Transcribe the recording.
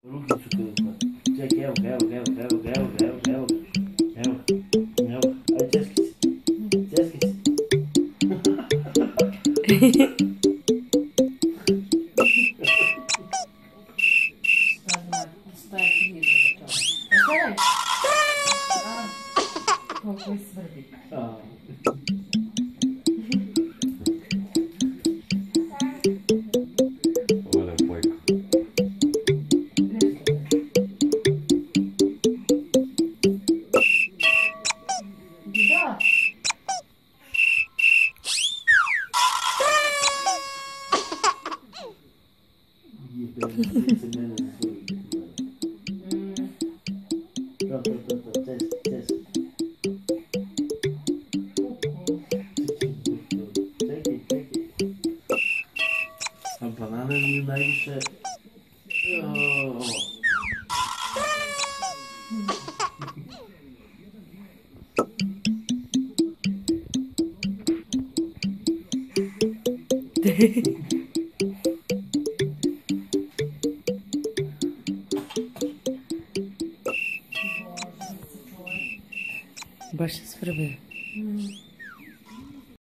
Rukicu kada. Čekaj, evo. Ajde, česki si. Koliko je svrdi. Ovo je pojka. Da. Jebe, mene ne zove. To, česki. Čekaj. A banana mi je najviše... Baš je svrbi.